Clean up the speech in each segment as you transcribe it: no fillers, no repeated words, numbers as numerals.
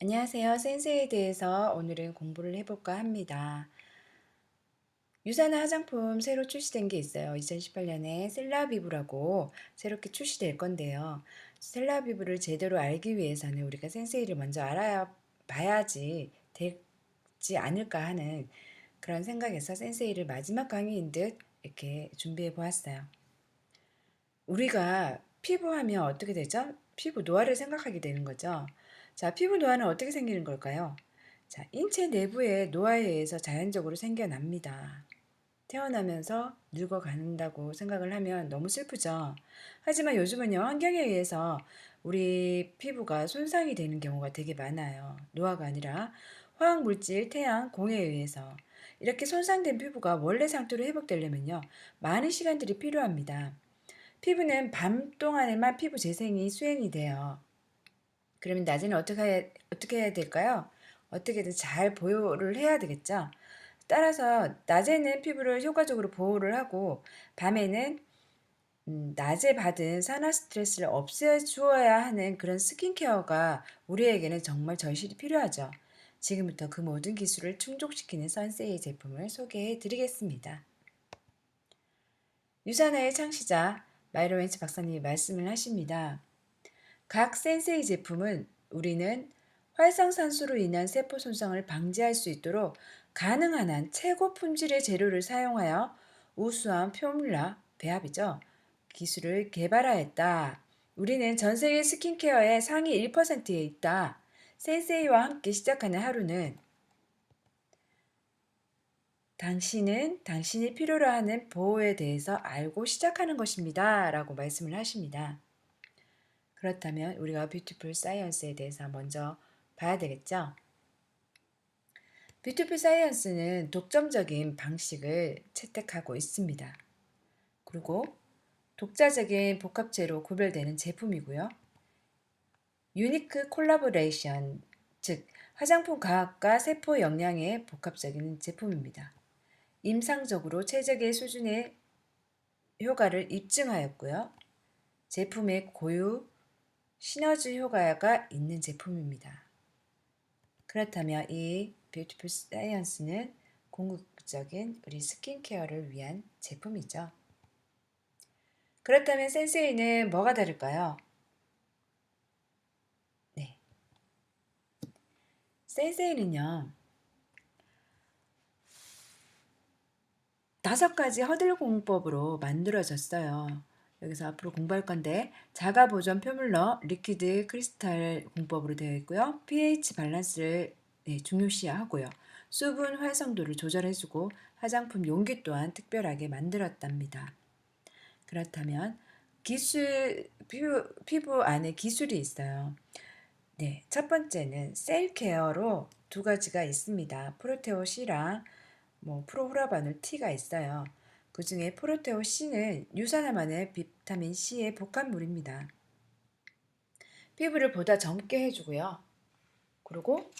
안녕하세요. 센스에 대해서 오늘은 공부를 해볼까 합니다. 유산화 화장품 새로 출시된 게 있어요. 2018년에 셀라비브라고 새롭게 출시될 건데요. 셀라비브를 제대로 알기 위해서는 우리가 센세이를 먼저 알아야 봐야지 되지 않을까 하는 그런 생각에서 센세이를 마지막 강의인 듯 이렇게 준비해 보았어요. 우리가 피부하면 어떻게 되죠? 피부 노화를 생각하게 되는 거죠. 자, 피부 노화는 어떻게 생기는 걸까요? 자, 인체 내부에 노화에 의해서 자연적으로 생겨납니다. 태어나면서 늙어간다고 생각을 하면 너무 슬프죠. 하지만 요즘은요, 환경에 의해서 우리 피부가 손상이 되는 경우가 되게 많아요. 노화가 아니라 화학물질, 태양, 공해에 의해서. 이렇게 손상된 피부가 원래 상태로 회복되려면요, 많은 시간들이 필요합니다. 피부는 밤 동안에만 피부 재생이 수행이 돼요. 그러면 낮에는 어떻게 해야 될까요? 어떻게든 잘 보호를 해야 되겠죠? 따라서 낮에는 피부를 효과적으로 보호를 하고 밤에는 낮에 받은 산화 스트레스를 없애주어야 하는 그런 스킨케어가 우리에게는 정말 절실히 필요하죠. 지금부터 그 모든 기술을 충족시키는 선세이 제품을 소개해 드리겠습니다. 유산화의 창시자 마이로 웬츠 박사님이 말씀을 하십니다. 각 센세이 제품은 우리는 활성산소로 인한 세포 손상을 방지할 수 있도록 가능한 한 최고 품질의 재료를 사용하여 우수한 포뮬라, 배합이죠. 기술을 개발하였다. 우리는 전 세계 스킨케어의 상위 1%에 있다. 센세이와 함께 시작하는 하루는 당신은 당신이 필요로 하는 보호에 대해서 알고 시작하는 것입니다. 라고 말씀을 하십니다. 그렇다면 우리가 뷰티풀 사이언스에 대해서 먼저 봐야 되겠죠? 뷰티풀 사이언스는 독점적인 방식을 채택하고 있습니다. 그리고 독자적인 복합체로 구별되는 제품이고요. 유니크 콜라보레이션, 즉 화장품 과학과 세포 영양의 복합적인 제품입니다. 임상적으로 최적의 수준의 효과를 입증하였고요. 제품의 고유 시너지 효과가 있는 제품입니다. 그렇다면 이 뷰티풀 사이언스는 궁극적인 우리 스킨케어를 위한 제품이죠. 그렇다면 센세이는 뭐가 다를까요? 네, 센세이는요, 5가지 허들 공법으로 만들어졌어요. 여기서 앞으로 공부할 건데 자가 보존 표물러, 리퀴드 크리스탈 공법으로 되어 있고요. pH 밸런스를 중요시하고요. 수분 활성도를 조절해주고 화장품 용기 또한 특별하게 만들었답니다. 그렇다면 피부 안에 기술이 있어요. 네, 첫 번째는 셀 케어로 2가지가 있습니다. 프로테오 C랑 프로후라바놀 T가 있어요. 그 중에 프로테오 C는 유산화만의 비타민 C의 복합물입니다. 피부를 보다 젊게 해주고요. 그리고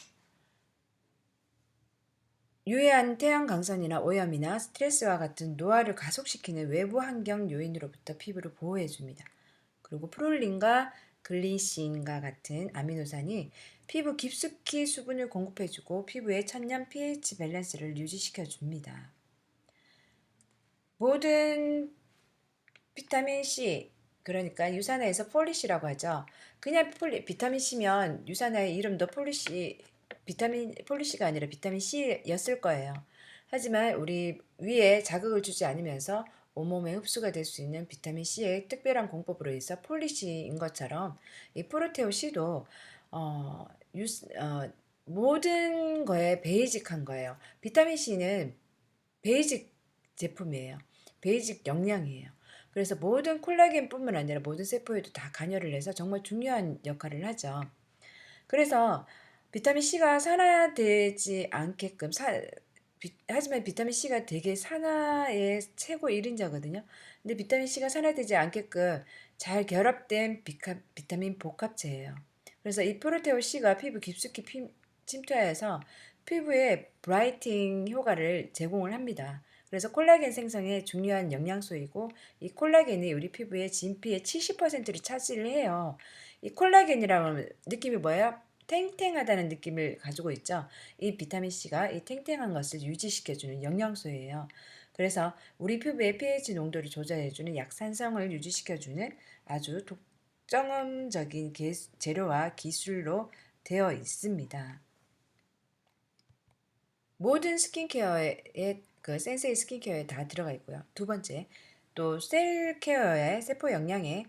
유해한 태양 광선이나 오염이나 스트레스와 같은 노화를 가속시키는 외부 환경 요인으로부터 피부를 보호해줍니다. 그리고 프롤린과 글리신과 같은 아미노산이 피부 깊숙이 수분을 공급해주고 피부의 천연 pH 밸런스를 유지시켜줍니다. 모든 비타민 C, 그러니까 유산화에서 폴리시라고 하죠. 그냥 비타민 C면 유산화의 이름도 비타민 폴리시가 아니라 비타민 C였을 거예요. 하지만 우리 위에 자극을 주지 않으면서 온몸에 흡수가 될 수 있는 비타민 C의 특별한 공법으로 해서 폴리시인 것처럼 이 프로테오 C도 어, 모든 거에 베이직한 거예요. 비타민 C는 베이직 제품이에요. 베이직 영양이에요. 그래서 모든 콜라겐뿐만 아니라 모든 세포에도 다 관여를 해서 정말 중요한 역할을 하죠. 그래서 비타민 C가 산화되지 않게끔 하지만 비타민 C가 되게 산화의 최고 1인자거든요. 근데 비타민 C가 산화되지 않게끔 잘 결합된 비타민 복합체예요. 그래서 이 프로테오 C가 피부 깊숙이 침투해서 피부에 브라이팅 효과를 제공을 합니다. 그래서 콜라겐 생성에 중요한 영양소이고 이 콜라겐이 우리 피부의 진피의 70%를 차지를 해요. 이 콜라겐이라는 느낌이 뭐예요? 탱탱하다는 느낌을 가지고 있죠. 이 비타민C가 이 탱탱한 것을 유지시켜주는 영양소예요. 그래서 우리 피부의 pH 농도를 조절해주는 약산성을 유지시켜주는 아주 독점적인 재료와 기술로 되어 있습니다. 모든 스킨케어에 그 센세이 스킨케어에 다 들어가 있고요. 두 번째, 또 셀케어의 세포 영양에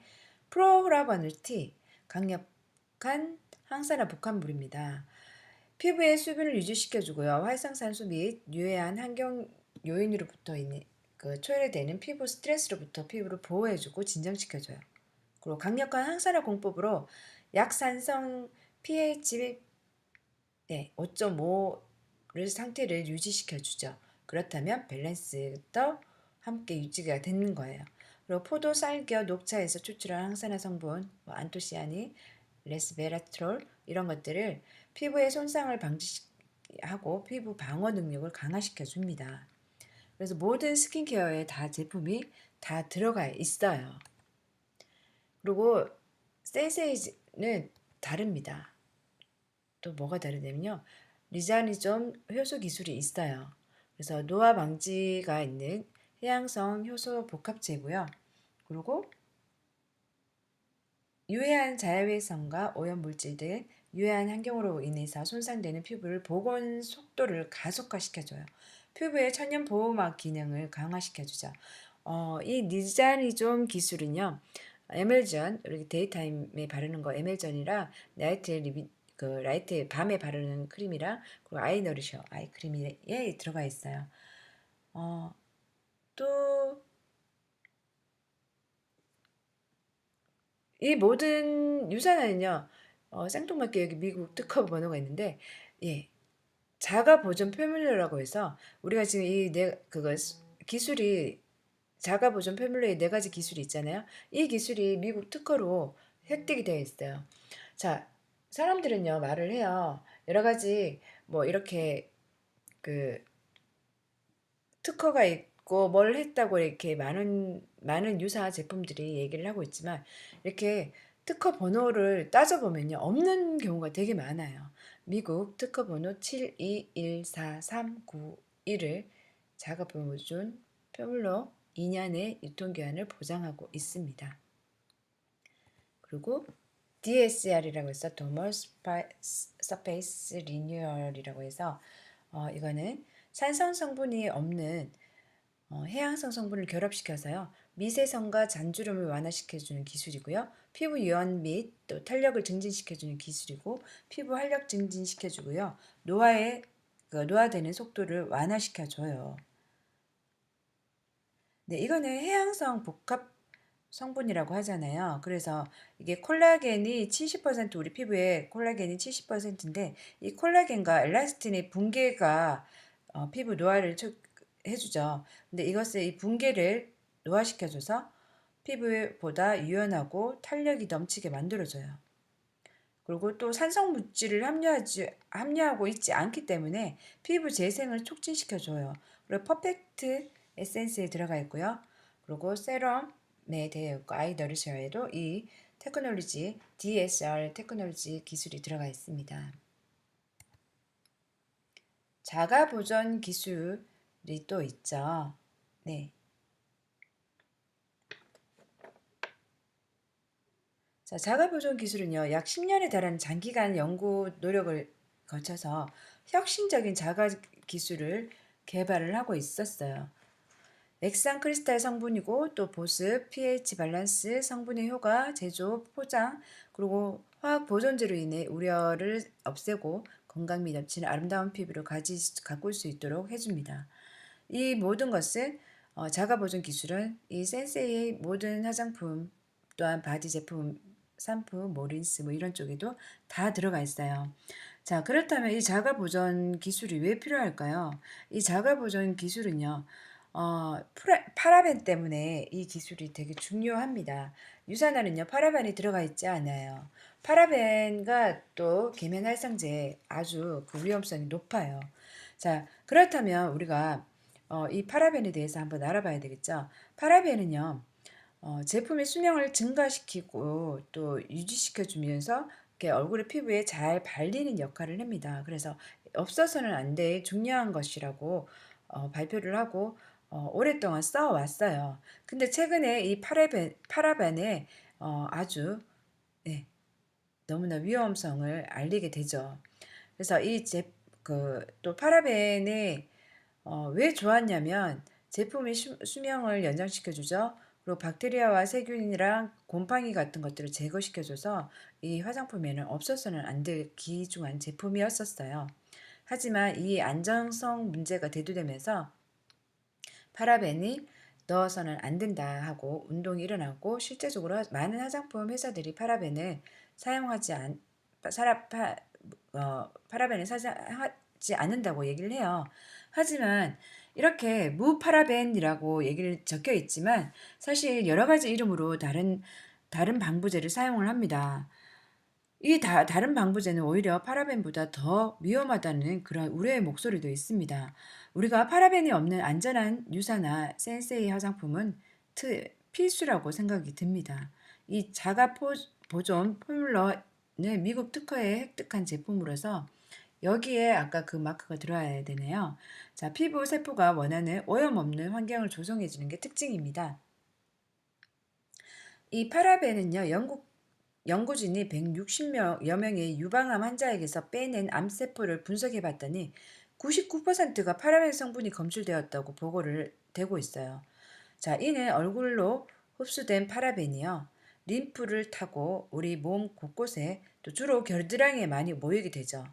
프로라바누티 강력한 항산화 복합물입니다. 피부의 수분을 유지시켜주고요. 활성산소 및 유해한 환경 요인으로부터 있는 초래되는 피부 스트레스로부터 피부를 보호해주고 진정시켜줘요. 그리고 강력한 항산화 공법으로 약산성 pH 5.5를 상태를 유지시켜주죠. 그렇다면 밸런스도 함께 유지가 되는 거예요. 그리고 포도, 쌀겨, 녹차에서 추출한 항산화 성분, 안토시아닌, 레스베라트롤 이런 것들을 피부의 손상을 방지하고 피부 방어 능력을 강화시켜 줍니다. 그래서 모든 스킨케어에 다 제품이 다 들어가 있어요. 그리고 센세이는 다릅니다. 또 뭐가 다르냐면요. 리자니좀 효소 기술이 있어요. 그래서 노화 방지가 있는 해양성 효소 복합제고요. 그리고 유해한 자외선과 오염물질 등 유해한 환경으로 인해서 손상되는 피부를 복원 속도를 가속화시켜줘요. 피부의 천연 보호막 기능을 강화시켜주죠. 이 리자니좀 기술은요. 에멜전, 우리 데이타임에 바르는 거 에멜전이랑 라이트 밤에 바르는 크림이랑 그리고 아이너리셔 아이 크림에 들어가 있어요. 또 이 모든 유산은요, 생뚱맞게 여기 미국 특허 번호가 있는데, 예, 자가 보존 포뮬러라고 해서 우리가 지금 기술이 자가 보존 포뮬러의 네 가지 기술이 있잖아요. 이 기술이 미국 특허로 획득이 되어 있어요. 자, 사람들은요 말을 해요. 여러 가지 뭐 이렇게 그 특허가 있고 뭘 했다고 이렇게 많은 유사 제품들이 얘기를 하고 있지만 이렇게 특허 번호를 따져보면요. 없는 경우가 되게 많아요. 미국 특허 번호 7214391을 자가보존 표물로 2년의 유통기한을 보장하고 있습니다. 그리고 DSR이라고 해서 Dermal Surface Renewal이라고 해서 이거는 산성 성분이 없는 해양성 성분을 결합시켜서요. 미세성과 잔주름을 완화시켜주는 기술이고요. 피부 유연 및 또 탄력을 증진시켜주는 기술이고 피부 활력 증진시켜주고요. 노화되는 속도를 완화시켜줘요. 네, 이거는 해양성 복합 성분이라고 하잖아요. 그래서 이게 콜라겐이 70% 우리 피부에 콜라겐이 70%인데 이 콜라겐과 엘라스틴의 붕괴가 피부 노화를 해주죠. 근데 이것을 이 붕괴를 노화시켜줘서 피부보다 유연하고 탄력이 넘치게 만들어줘요. 그리고 또 산성 물질을 함유하고 있지 않기 때문에 피부 재생을 촉진시켜줘요. 그리고 퍼펙트 에센스에 들어가 있고요. 그리고 세럼에 되어 있고 아이너리셔에도 이 테크놀로지 DSR 테크놀로지 기술이 들어가 있습니다. 자가 보존 기술이 또 있죠. 네. 자, 자가 보존 기술은요, 약 10년에 달하는 장기간 연구 노력을 거쳐서 혁신적인 자가 기술을 개발을 하고 있었어요. 액상 크리스탈 성분이고 또 보습, pH 밸런스, 성분의 효과, 제조, 포장, 그리고 화학 보존제로 인해 우려를 없애고 건강미 넘치는 아름다운 피부를 가꿀 수 있도록 해줍니다. 이 모든 것은 자가 보존 기술은 이 센세이의 모든 화장품 또한 바디 제품, 샴푸, 모린스 뭐 이런 쪽에도 다 들어가 있어요. 자, 그렇다면 이 자가 보존 기술이 왜 필요할까요? 이 자가 보존 기술은요. 파라벤 때문에 이 기술이 되게 중요합니다. 유산화는요, 파라벤이 들어가 있지 않아요. 파라벤과 또 계면활성제 아주 그 위험성이 높아요. 자, 그렇다면 우리가 이 파라벤에 대해서 한번 알아봐야 되겠죠. 파라벤은요, 제품의 수명을 증가시키고 또 유지시켜 주면서 이렇게 얼굴에 피부에 잘 발리는 역할을 합니다. 그래서 없어서는 안 될 중요한 것이라고 발표를 하고 오랫동안 써 왔어요. 근데 최근에 이 파라벤의 아주 네, 너무나 위험성을 알리게 되죠. 그래서 또 파라벤이 왜 좋았냐면 제품이 수명을 연장시켜주죠. 그리고 박테리아와 세균이랑 곰팡이 같은 것들을 제거시켜줘서 이 화장품에는 없어서는 안 될 귀중한 제품이었었어요. 하지만 이 안정성 문제가 대두되면서 파라벤이 넣어서는 안 된다 하고 운동이 일어나고 실제적으로 많은 화장품 회사들이 사용하지 않, 사라, 파, 파라벤을 사용하지 않는다고 얘기를 해요. 하지만 이렇게 무파라벤이라고 얘기를 적혀 있지만 사실 여러 가지 이름으로 다른 방부제를 사용을 합니다. 다른 방부제는 오히려 파라벤보다 더 위험하다는 그런 우려의 목소리도 있습니다. 우리가 파라벤이 없는 안전한 유사나 센세이 화장품은 필수라고 생각이 듭니다. 이 보존 포뮬러는 미국 특허에 획득한 제품으로서 여기에 아까 그 마크가 들어와야 되네요. 자, 피부 세포가 원하는 오염 없는 환경을 조성해주는 게 특징입니다. 이 파라벤은요, 연구진이 160여 명의 유방암 환자에게서 빼낸 암세포를 분석해 봤더니 99%가 파라벤 성분이 검출되었다고 보고를 되고 있어요. 자, 이는 얼굴로 흡수된 파라벤이요. 림프를 타고 우리 몸 곳곳에 또 주로 겨드랑이에 많이 모이게 되죠.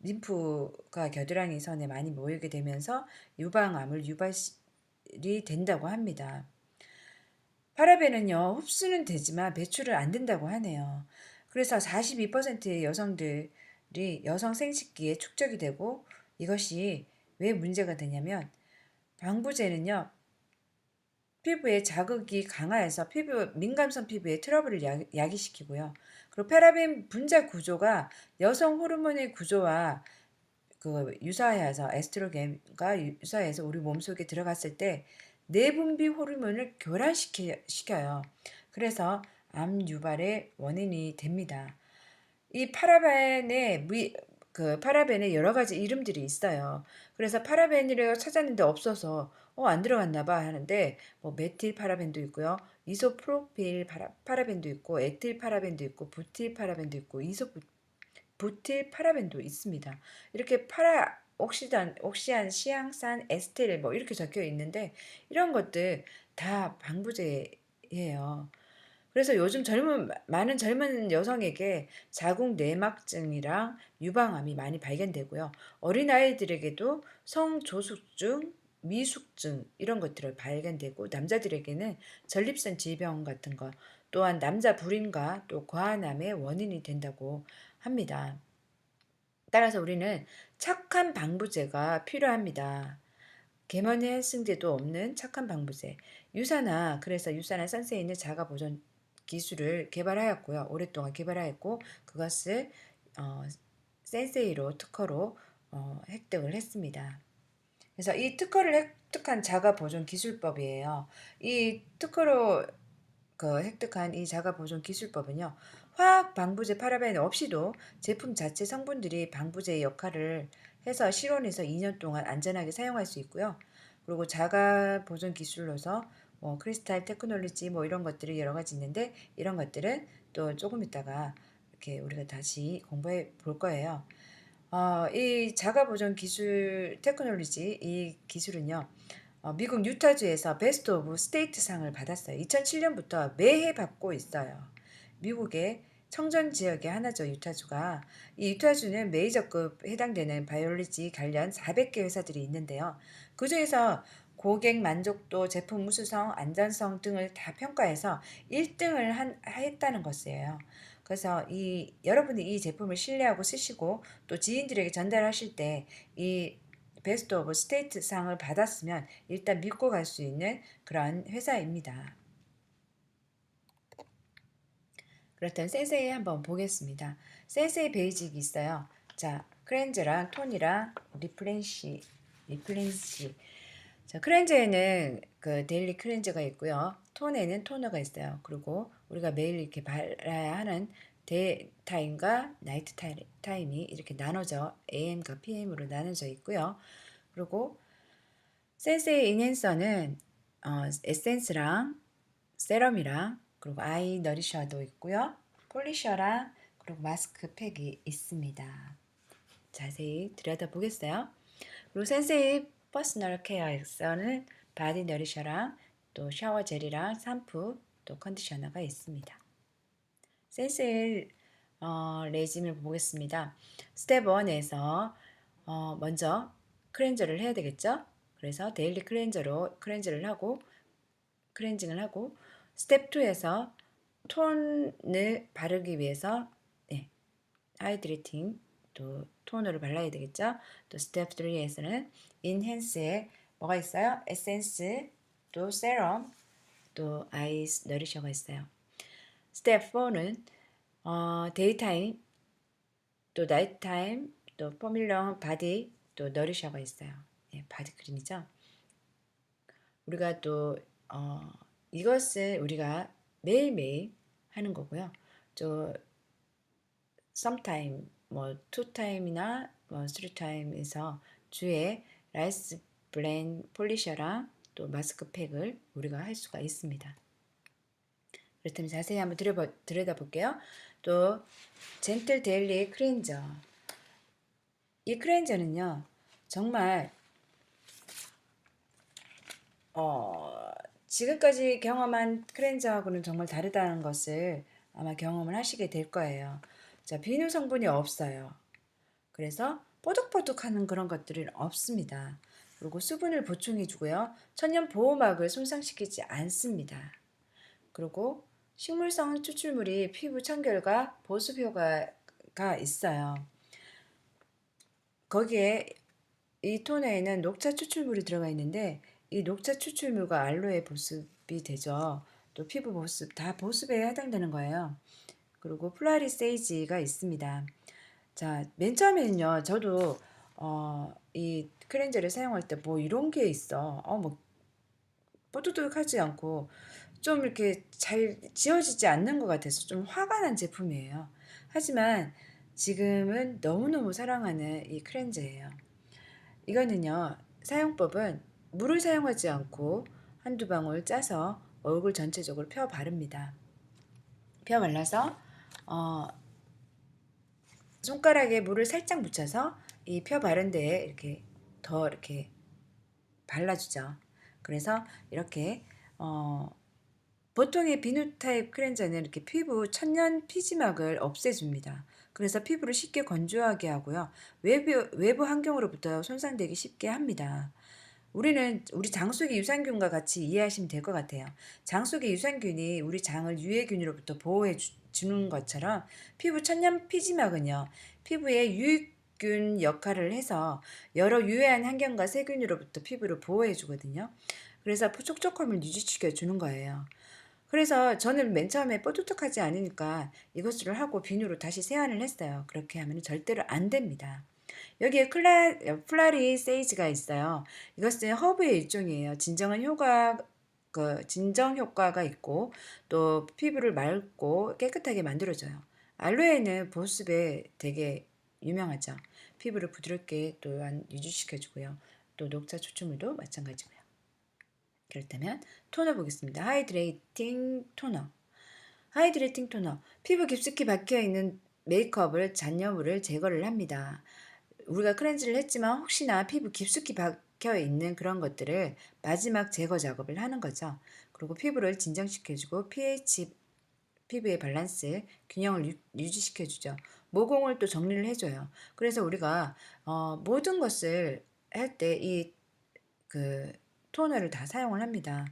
림프가 겨드랑이 선에 많이 모이게 되면서 유방암을 유발이 된다고 합니다. 파라벤은요, 흡수는 되지만 배출을 안 된다고 하네요. 그래서 42%의 여성들이 여성 생식기에 축적이 되고 이것이 왜 문제가 되냐면 방부제는요, 피부에 자극이 강화해서 민감성 피부에 트러블을 야기시키고요. 그리고 파라벤 분자 구조가 여성 호르몬의 구조와 유사해서 에스트로겐과 유사해서 우리 몸속에 들어갔을 때 내분비 호르몬을 교란시켜요. 그래서 암 유발의 원인이 됩니다. 이 파라벤에 여러 가지 이름들이 있어요. 그래서 파라벤이라고 찾았는데 없어서 안 들어갔나 봐 하는데 뭐 메틸 파라벤도 있고요. 이소프로필 파라벤도 있고 에틸 파라벤도 있고 부틸 파라벤도 있고 부틸 파라벤도 있습니다. 이렇게 옥시안, 시앙산, 에스테르 뭐 이렇게 적혀 있는데 이런 것들 다 방부제예요. 그래서 요즘 많은 젊은 여성에게 자궁 내막증이랑 유방암이 많이 발견되고요. 어린아이들에게도 성조숙증, 미숙증 이런 것들을 발견되고 남자들에게는 전립선 질병 같은 것 또한 남자 불임과 또 과한암의 원인이 된다고 합니다. 따라서 우리는 착한 방부제가 필요합니다. 계면의 승제도 없는 착한 방부제. 그래서 유사나 선세인의 자가 보존 기술을 개발하였고요. 오랫동안 개발하였고 그것을 어, 센세이로 특허로 획득을 했습니다. 그래서 이 특허를 획득한 자가 보존 기술법이에요. 이 특허로 획득한 이 자가 보존 기술법은요. 화학 방부제 파라벤 없이도 제품 자체 성분들이 방부제의 역할을 해서 실온에서 2년 동안 안전하게 사용할 수 있고요. 그리고 자가 보존 기술로서 뭐 크리스탈 테크놀로지 뭐 이런 것들이 여러 가지 있는데 이런 것들은 또 조금 있다가 이렇게 우리가 다시 공부해 볼 거예요. 이 자가 보존 기술 테크놀로지 이 기술은요. 미국 유타주에서 베스트 오브 스테이트 상을 받았어요. 2007년부터 매해 받고 있어요. 미국의 청정 지역의 하나죠, 유타주가. 이 유타주는 메이저급 해당되는 바이올로지 관련 400개 회사들이 있는데요. 그중에서 고객 만족도, 제품 우수성, 안전성 등을 다 평가해서 1등을 했다는 것이에요. 그래서 여러분이 이 제품을 신뢰하고 쓰시고 또 지인들에게 전달하실 때이 베스트 오브 스테이트 상을 받았으면 일단 믿고 갈 수 있는 그런 회사입니다. 그렇다면 센세이 한번 보겠습니다. 센세이 베이직이 있어요. 자, 크렌즈랑 톤이랑 리플렌시. 자, 크렌즈에는 데일리 크렌즈가 있고요. 톤에는 토너가 있어요. 그리고 우리가 매일 이렇게 발라야 하는 데이 타임과 나이트 타임이 이렇게 나눠져 AM과 PM으로 나눠져 있고요. 그리고 센스의 인핸서는 에센스랑 세럼이랑 그리고 아이 너리셔도 있고요. 폴리셔랑 그리고 마스크팩이 있습니다. 자세히 들여다보겠어요. 그리고 센세이 퍼스널 케어에서는 바디 너리셔랑 또 샤워 젤이랑 샴푸 또 컨디셔너가 있습니다. 센세이 레짐을 보겠습니다. 스텝 1에서 먼저 클렌저를 해야 되겠죠? 그래서 데일리 클렌징을 하고 스텝 2에서 톤을 바르기 위해서 하이드레이팅 또 토너를 발라야 되겠죠. 또 스텝 3에서는 인핸스에 뭐가 있어요? 에센스, 또 세럼, 또 아이스 너리셔가 있어요. 스텝 4는 데이타임, 또 나이트타임, 또 포뮬러 바디, 또 너리셔가 있어요. 바디 크림이죠. 우리가 또 이것을 우리가 매일매일 하는 거고요. 또 sometime, two time이나 three time에서 주에 라이스 블렌 폴리셔랑 또 마스크팩을 우리가 할 수가 있습니다. 그렇다면 자세히 한번 들여다볼게요. 또 젠틀 데일리 클렌저. 이 클렌저는요, 정말 지금까지 경험한 클렌저하고는 정말 다르다는 것을 아마 경험을 하시게 될 거예요. 자, 비누 성분이 없어요. 그래서 뽀득뽀득하는 그런 것들은 없습니다. 그리고 수분을 보충해 주고요. 천연 보호막을 손상시키지 않습니다. 그리고 식물성 추출물이 피부 청결과 보습 효과가 있어요. 거기에 이 토너에는 녹차 추출물이 들어가 있는데 이 녹차 추출물과 알로에 보습이 되죠. 또 피부 보습, 다 보습에 해당되는 거예요. 그리고 플라리 세이지가 있습니다. 자, 맨 처음에는요, 저도 이 클렌저를 사용할 때 뭐 이런 게 있어. 뭐 뽀득뽀득하지 않고 좀 이렇게 잘 지워지지 않는 것 같아서 좀 화가 난 제품이에요. 하지만 지금은 너무너무 사랑하는 이 클렌저예요. 이거는요, 사용법은 물을 사용하지 않고 한두 방울 짜서 얼굴 전체적으로 펴 바릅니다. 펴 발라서 손가락에 물을 살짝 묻혀서 이 펴 바른 데에 이렇게 발라주죠. 그래서 이렇게 보통의 비누 타입 클렌저는 이렇게 피부 천연 피지막을 없애줍니다. 그래서 피부를 쉽게 건조하게 하고요. 외부 환경으로부터 손상되기 쉽게 합니다. 우리 장 속의 유산균과 같이 이해하시면 될 것 같아요. 장 속의 유산균이 우리 장을 유해균으로부터 보호해 주는 것처럼 피부 천연 피지막은요. 피부에 유익균 역할을 해서 여러 유해한 환경과 세균으로부터 피부를 보호해 주거든요. 그래서 촉촉함을 유지시켜 주는 거예요. 그래서 저는 맨 처음에 뽀득하지 않으니까 이것을 하고 비누로 다시 세안을 했어요. 그렇게 하면 절대로 안 됩니다. 여기에 플라리 세이지가 있어요. 이것은 허브의 일종이에요. 진정 효과가 있고 또 피부를 맑고 깨끗하게 만들어줘요. 알로에는 보습에 되게 유명하죠. 피부를 부드럽게 또 유지시켜주고요. 또 녹차 추출물도 마찬가지고요. 그렇다면 토너 보겠습니다. 하이드레이팅 토너. 하이드레이팅 토너. 피부 깊숙이 박혀있는 메이크업을 잔여물을 제거를 합니다. 우리가 클렌즈를 했지만 혹시나 피부 깊숙이 박혀있는 그런 것들을 마지막 제거 작업을 하는 거죠. 그리고 피부를 진정시켜주고 pH, 피부의 밸런스, 균형을 유지시켜주죠. 모공을 또 정리를 해줘요. 그래서 우리가 모든 것을 할 때 이 토너를 다 사용을 합니다.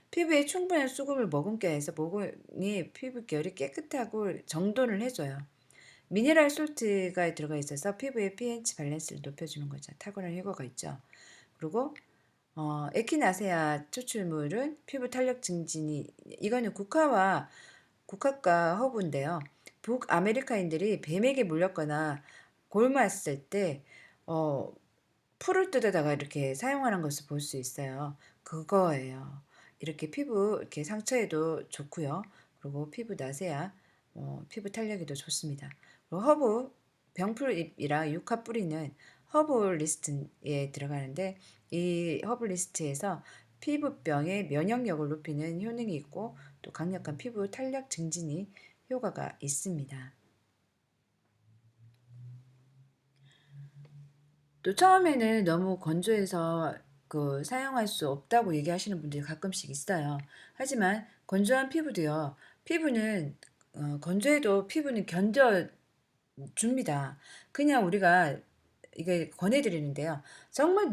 피부에 충분한 수분을 머금게 해서 모공이 피부결이 깨끗하고 정돈을 해줘요. 미네랄 솔트가 들어가 있어서 피부의 pH 밸런스를 높여주는 거죠. 탁월한 효과가 있죠. 그리고 에키나세아 추출물은 피부 탄력 증진이 이거는 국화과 허브인데요. 북아메리카인들이 뱀에게 물렸거나 곪았을 때 풀을 뜯어다가 이렇게 사용하는 것을 볼 수 있어요. 그거예요. 이렇게 피부 이렇게 상처에도 좋고요. 그리고 피부 나세아 피부 탄력에도 좋습니다. 그리고 허브 병풀잎이랑 유카 뿌리는 허블리스트에 들어가는데 이 허블리스트에서 피부병의 면역력을 높이는 효능이 있고 또 강력한 피부 탄력 증진이 효과가 있습니다. 또 처음에는 너무 건조해서 사용할 수 없다고 얘기하시는 분들이 가끔씩 있어요. 하지만 건조한 피부도요. 피부는 건조해도 피부는 견뎌줍니다. 그냥 우리가 이게 권해드리는데요. 정말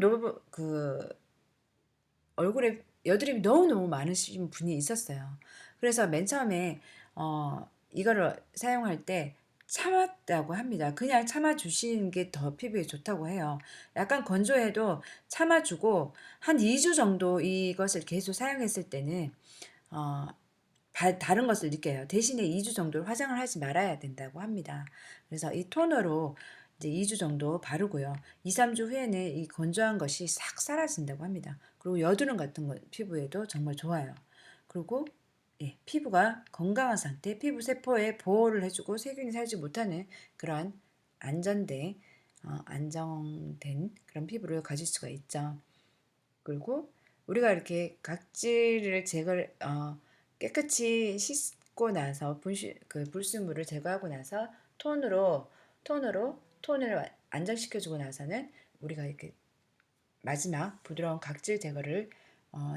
얼굴에 여드름이 너무너무 많으신 분이 있었어요. 그래서 맨 처음에 이거를 사용할 때 참았다고 합니다. 그냥 참아주시는 게 더 피부에 좋다고 해요. 약간 건조해도 참아주고 한 2주 정도 이것을 계속 사용했을 때는 어, 다른 것을 느껴요. 대신에 2주 정도 화장을 하지 말아야 된다고 합니다. 그래서 이 토너로 이제 2주 정도 바르고요. 2, 3주 후에는 이 건조한 것이 싹 사라진다고 합니다. 그리고 여드름 같은 거 피부에도 정말 좋아요. 그리고 예, 피부가 건강한 상태, 피부 세포에 보호를 해주고 세균이 살지 못하는 그런 안정된 그런 피부를 가질 수가 있죠. 그리고 우리가 이렇게 각질을 깨끗이 씻고 나서 불순물을 제거하고 나서 톤을 안정시켜주고 나서는 우리가 이렇게 마지막 부드러운 각질 제거를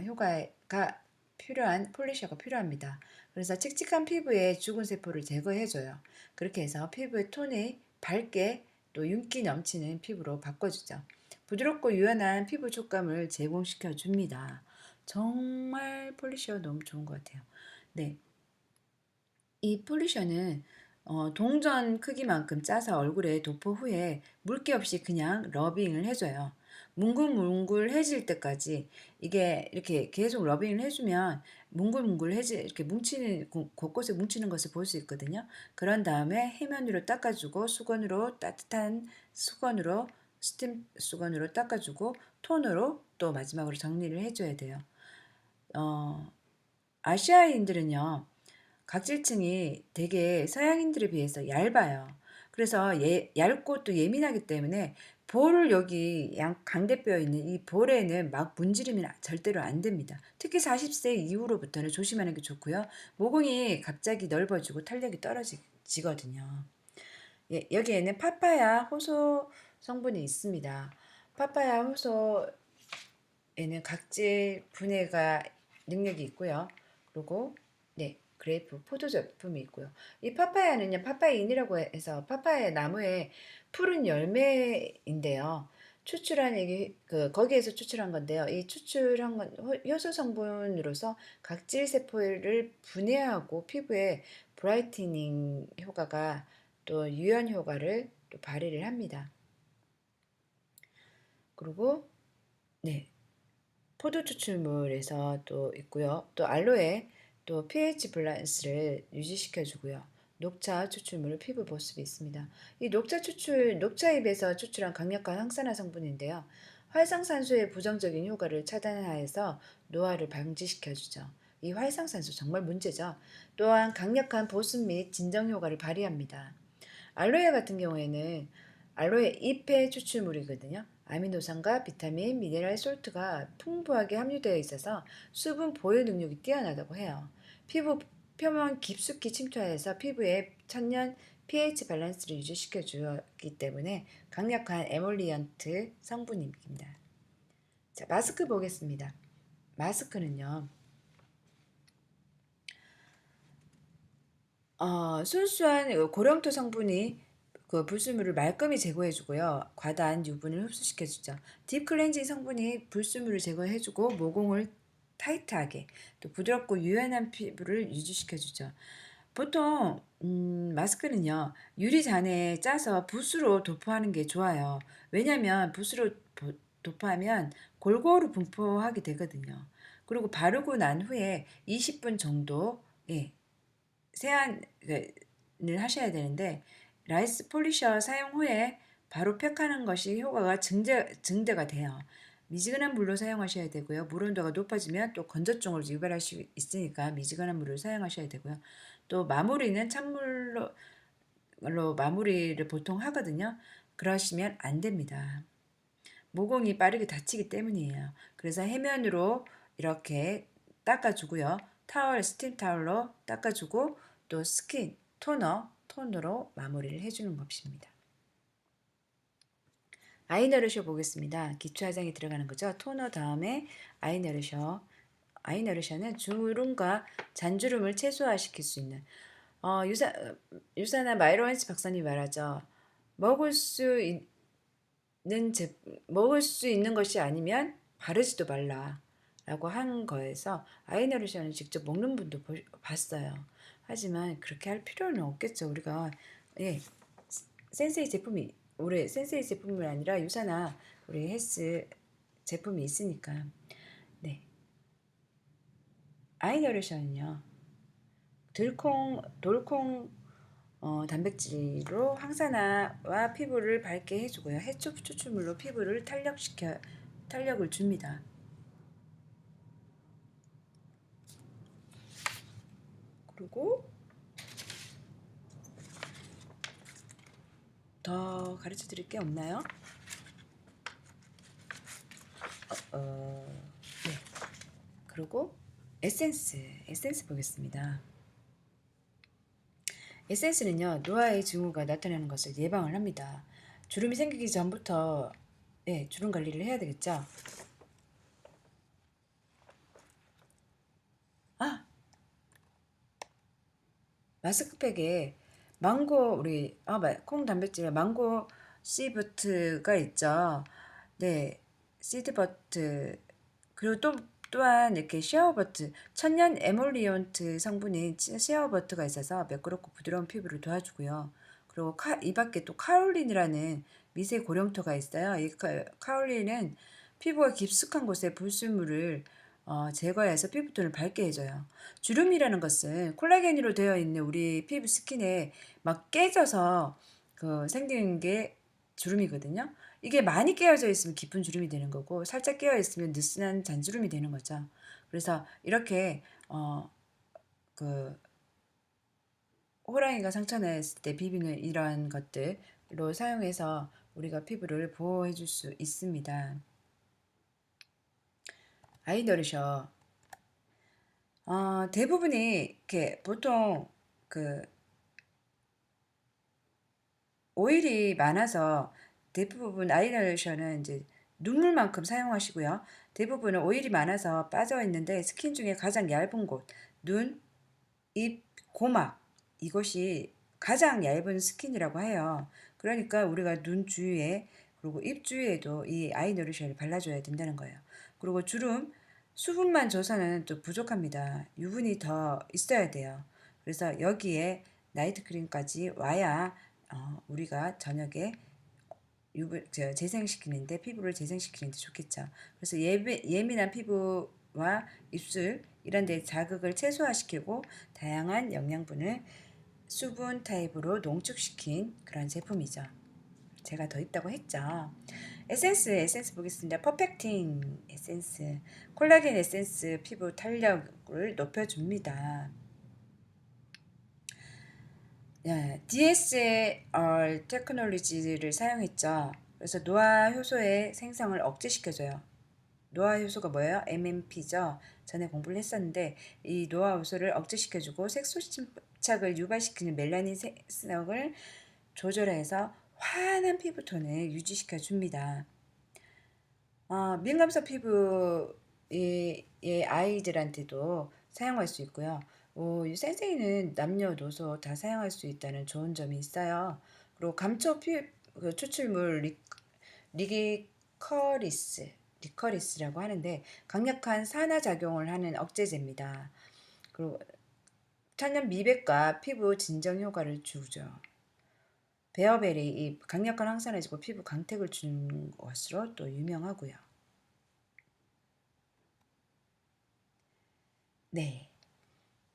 효과가 필요한 폴리셔가 필요합니다. 그래서 칙칙한 피부에 죽은 세포를 제거해줘요. 그렇게 해서 피부의 톤이 밝게 또 윤기 넘치는 피부로 바꿔주죠. 부드럽고 유연한 피부 촉감을 제공시켜 줍니다. 정말 폴리셔 너무 좋은 것 같아요. 네, 이 폴리셔는 동전 크기만큼 짜서 얼굴에 도포 후에 물기 없이 그냥 러빙을 해줘요. 뭉글뭉글해질 때까지 이게 이렇게 계속 러빙을 해주면 뭉글뭉글해지 이렇게 뭉치는 곳곳에 뭉치는 것을 볼 수 있거든요. 그런 다음에 해면으로 닦아주고 따뜻한 수건으로 스팀 수건으로 닦아주고 톤으로 또 마지막으로 정리를 해줘야 돼요. 아시아인들은요. 각질층이 되게 서양인들에 비해서 얇아요. 그래서 얇고 또 예민하기 때문에 볼을 여기 강대뼈에 있는 이 볼에는 막 문지르면 절대로 안 됩니다. 특히 40세 이후로부터는 조심하는 게 좋고요. 모공이 갑자기 넓어지고 탄력이 떨어지거든요. 예, 여기에는 파파야 효소 성분이 있습니다. 파파야 효소에는 각질 분해가 능력이 있고요. 그리고 네, 그레이프 포도 제품이 있고요. 이 파파야는요, 파파인이라고 해서 파파야 나무의 푸른 열매인데요. 추출한 이게 거기에서 추출한 건데요. 이 추출한 건 효소 성분으로서 각질 세포를 분해하고 피부에 브라이트닝 효과가 또 유연 효과를 또 발휘를 합니다. 그리고 네, 포도 추출물에서 또 있고요. 또 알로에 또 pH 밸런스를 유지시켜 주고요. 녹차 추출물을 피부 보습이 있습니다. 이 녹차잎에서 추출한 강력한 항산화 성분인데요. 활성산소의 부정적인 효과를 차단하여서 노화를 방지시켜 주죠. 이 활성산소 정말 문제죠. 또한 강력한 보습 및 진정 효과를 발휘합니다. 알로에 같은 경우에는 알로에 잎의 추출물이거든요. 아미노산과 비타민, 미네랄 솔트가 풍부하게 함유되어 있어서 수분 보유 능력이 뛰어나다고 해요. 피부 표면 깊숙이 침투해서 피부에 천연 pH 밸런스를 유지시켜 주기 때문에 강력한 에몰리언트 성분입니다. 자, 마스크 보겠습니다. 마스크는요. 순수한 고령토 성분이 불순물을 말끔히 제거해주고요. 과다한 유분을 흡수시켜주죠. 딥 클렌징 성분이 불순물을 제거해주고 모공을 타이트하게 또 부드럽고 유연한 피부를 유지시켜주죠. 보통 마스크는요. 유리잔에 짜서 붓으로 도포하는 게 좋아요. 왜냐하면 붓으로 도포하면 골고루 분포하게 되거든요. 그리고 바르고 난 후에 20분 정도 예, 세안을 하셔야 되는데 라이스 폴리셔 사용 후에 바로 팩하는 것이 효과가 증대가 돼요. 미지근한 물로 사용하셔야 되고요. 물 온도가 높아지면 또 건조증을 유발할 수 있으니까 미지근한 물을 사용하셔야 되고요. 또 마무리는 찬물로 마무리를 보통 하거든요. 그러시면 안 됩니다. 모공이 빠르게 닫히기 때문이에요. 그래서 해면으로 이렇게 닦아주고요. 스팀 타월로 닦아주고 또 스킨, 톤으로 마무리를 해주는 것입니다. 아이너리셔 보겠습니다. 기초 화장이 들어가는 거죠. 토너 다음에 아이너리셔. 아이너리셔는 주름과 잔주름을 최소화시킬 수 있는 유사나 마이로렌스 박사님이 말하죠. 먹을 수 있는 것이 아니면 바르지도 말라 라고 한 거에서 아이너리셔는 직접 먹는 분도 봤어요. 하지만 그렇게 할 필요는 없겠죠. 우리가 센세이 제품이 올해 센세이 제품이 아니라 유사나 우리 헬스 제품이 있으니까. 네. 아이너리셔는요. 돌콩 단백질로 항산화와 피부를 밝게 해주고요. 해초 추출물로 피부를 탄력을 줍니다. 그리고 더 가르쳐 드릴 게 없나요? 네. 그리고 에센스 보겠습니다. 에센스는요, 노화의 징후가 나타나는 것을 예방을 합니다. 주름이 생기기 전부터 주름 관리를 해야 되겠죠. 마스크팩에 콩 단백질에 망고 씨버트가 있죠. 네, 씨드버트. 그리고 또한 이렇게 쉐어버트, 천연 에몰리온트 성분인 쉐어버트가 있어서 매끄럽고 부드러운 피부를 도와주고요. 그리고 이 밖에 또 카올린이라는 미세 고령토가 있어요. 이 카올린은 피부가 깊숙한 곳에 불순물을 제거해서 피부톤을 밝게 해줘요. 주름이라는 것은 콜라겐으로 되어 있는 우리 피부 스킨에 막 깨져서 생기는 게 주름이거든요. 이게 많이 깨어져 있으면 깊은 주름이 되는 거고 살짝 깨어 있으면 느슨한 잔주름이 되는 거죠. 그래서 이렇게 호랑이가 상처냈을 때 비비는 이러한 것들로 사용해서 우리가 피부를 보호해 줄 수 있습니다. 아이너리셔. 대부분이 이렇게 보통 오일이 많아서 대부분 아이라이너는 이제 눈물만큼 사용하시고요. 대부분은 오일이 많아서 빠져 있는데 스킨 중에 가장 얇은 곳, 눈, 입, 고막 이것이 가장 얇은 스킨이라고 해요. 그러니까 우리가 눈 주위에 그리고 입 주위에도 이 아이노리션을 발라줘야 된다는 거예요. 그리고 주름, 수분만 줘서는 또 부족합니다. 유분이 더 있어야 돼요. 그래서 여기에 나이트 크림까지 와야 우리가 저녁에 재생시키는데 피부를 재생시키는데 좋겠죠. 그래서 예민한 피부와 입술 이런 데 자극을 최소화시키고 다양한 영양분을 수분 타입으로 농축시킨 그런 제품이죠. 제가 더 있다고 했죠. 에센스 보겠습니다. 퍼펙팅 에센스 콜라겐 에센스 피부 탄력을 높여줍니다. DSR 테크놀로지를 사용했죠. 그래서 노화 효소의 생성을 억제시켜줘요. 노화 효소가 뭐예요? MMP죠. 전에 공부를 했었는데 이 노화 효소를 억제시켜주고 색소 침착을 유발시키는 멜라닌 생성을 조절해서 환한 피부톤을 유지시켜 줍니다. 민감성 피부의 아이들한테도 사용할 수 있고요. 이 센세이는 남녀노소 다 사용할 수 있다는 좋은 점이 있어요. 그리고 감초 추출물 리커리스라고 하는데 강력한 산화작용을 하는 억제제입니다. 그리고 천연 미백과 피부 진정 효과를 주죠. 베어베리 이 강력한 항산화제고 피부 강택을 주는 것으로 또 유명하고요. 네.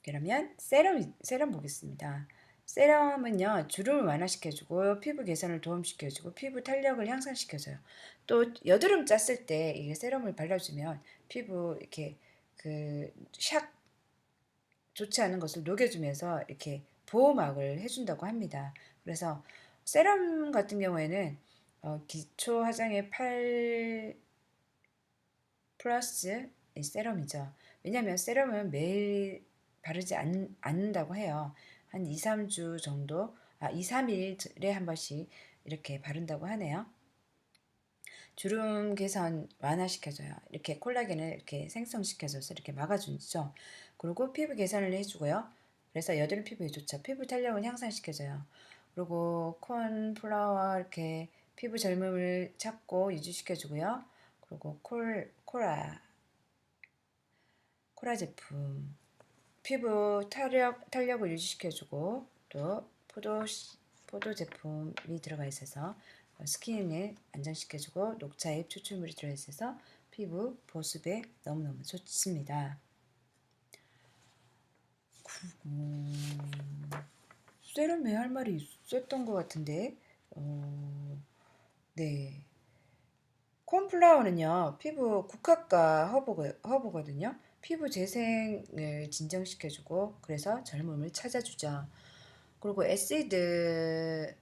그러면 세럼 보겠습니다. 세럼은요, 주름을 완화시켜주고 피부 개선을 도움시켜주고 피부 탄력을 향상시켜줘요. 또 여드름 짰을 때 이게 세럼을 발라주면 피부 이렇게 샥 좋지 않은 것을 녹여주면서 이렇게 보호막을 해준다고 합니다. 그래서 세럼 같은 경우에는 기초 화장의 8 플러스 이 세럼이죠. 왜냐하면 세럼은 매일 바르지 않는다고 해요. 한 2, 3주 정도, 2, 3일에 한 번씩 이렇게 바른다고 하네요. 주름 개선 완화시켜줘요. 이렇게 콜라겐을 이렇게 생성시켜줘서 이렇게 막아주죠. 그리고 피부 개선을 해주고요. 그래서 여드름 피부에 좋죠. 피부 탄력을 향상시켜줘요. 그리고 콘플라워 이렇게 피부 젊음을 찾고 유지시켜주고요. 그리고 코라 제품 피부 탄력을 유지시켜주고 또 포도 제품이 들어가 있어서 스킨을 안정시켜주고 녹차잎 추출물이 들어있어서 피부 보습에 너무너무 좋습니다. 세럼에 할 말이 있었던 것 같은데 네. 콘플라워는요, 피부 국화과 허브거든요. 피부 재생을 진정시켜주고, 그래서 젊음을 찾아주죠. 그리고 에시드가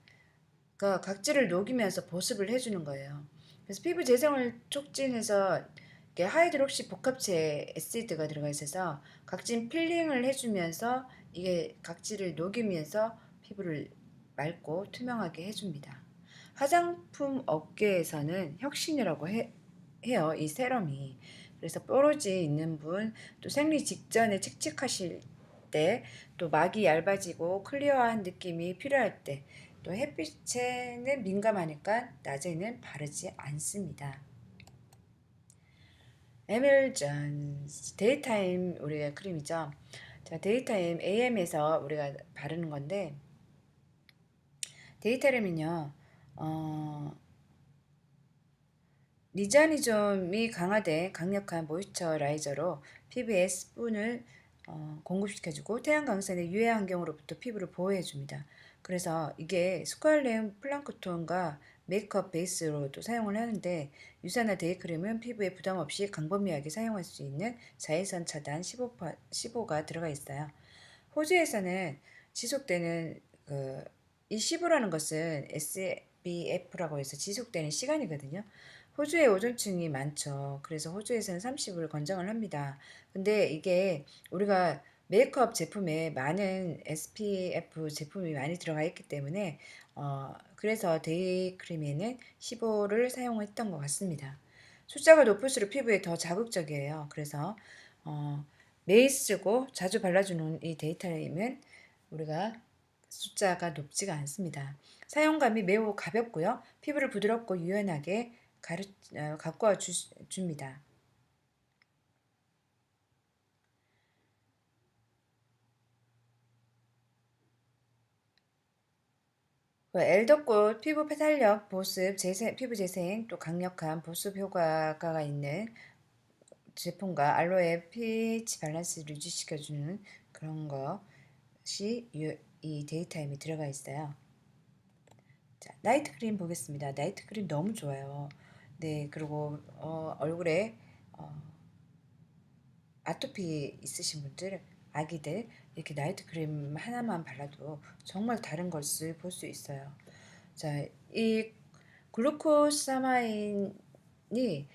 각질을 녹이면서 보습을 해주는 거예요. 그래서 피부 재생을 촉진해서 이렇게 하이드록시 복합체 에시드가 들어가 있어서 각질 필링을 해주면서 이게 각질을 녹이면서 피부를 맑고 투명하게 해줍니다. 화장품 업계에서는 혁신이라고 해요. 이 세럼이. 그래서 뾰루지 있는 분, 또 생리 직전에 칙칙하실 때, 또 막이 얇아지고 클리어한 느낌이 필요할 때, 또 햇빛에는 민감하니까 낮에는 바르지 않습니다. 에밀전 데이타임 우리가 크림이죠. 자, 데이타임 AM에서 우리가 바르는 건데 데이타임은요. 리자니즘이 강화된 강력한 모이스처라이저로 피부에 수분을 공급시켜주고 태양 광선의 유해 환경으로부터 피부를 보호해줍니다. 그래서 이게 스ኳ알렌 플랑크톤과 메이크업 베이스로도 사용을 하는데 유산화 데이크림은 피부에 부담 없이 광범위하게 사용할 수 있는 자외선 차단 15가 들어가 있어요. 호주에서는 지속되는 이 15라는 것은 SBF라고 해서 지속되는 시간이거든요. 호주에 오존층이 많죠. 그래서 호주에서는 30을 권장을 합니다. 근데 이게 우리가 메이크업 제품에 많은 SPF 제품이 많이 들어가 있기 때문에 그래서 데이크림에는 15를 사용했던 것 같습니다. 숫자가 높을수록 피부에 더 자극적이에요. 그래서 어, 매일 쓰고 자주 발라주는 이 데이타임은 우리가 숫자가 높지가 않습니다. 사용감이 매우 가볍고요. 피부를 부드럽고 유연하게 가꾸어 줍니다. 엘더꽃 피부 탄력, 보습, 피부 재생, 또 강력한 보습 효과가 있는 제품과 알로에 pH 밸런스를 유지시켜주는 그런 것이 이 데이타임에 들어가 있어요. 자, 나이트 크림 보겠습니다. 나이트 크림 너무 좋아요. 네, 그리고 얼굴에 어, 아토피 있으신 분들, 아기들 이렇게 나이트 크림 하나만 발라도 정말 다른 것을 볼 수 있어요. 자, 이 글루코사마인이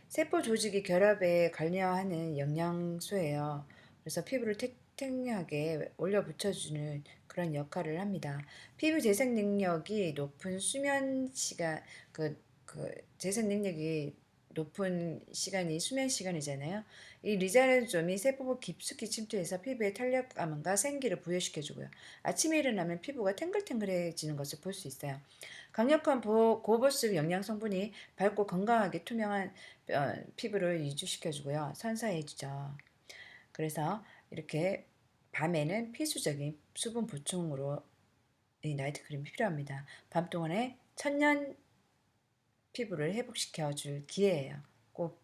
세포 조직의 결합에 관여하는 영양소예요. 그래서 피부를 탱탱하게 올려 붙여주는 그런 역할을 합니다. 피부 재생 능력이 높은 수면 시간, 재생 능력이 높은 시간이 수면 시간이잖아요. 이 리자르점이 세포부 깊숙이 침투해서 피부에 탄력감과 생기를 부여시켜주고요. 아침에 일어나면 피부가 탱글탱글해지는 것을 볼 수 있어요. 강력한 고보습 영양 성분이 밝고 건강하게 투명한 피부를 유지시켜주고요. 선사해주죠. 그래서 이렇게 밤에는 필수적인 수분 보충으로 이 나이트 크림이 필요합니다. 밤 동안에 천년 피부를 회복시켜 줄 기회예요. 꼭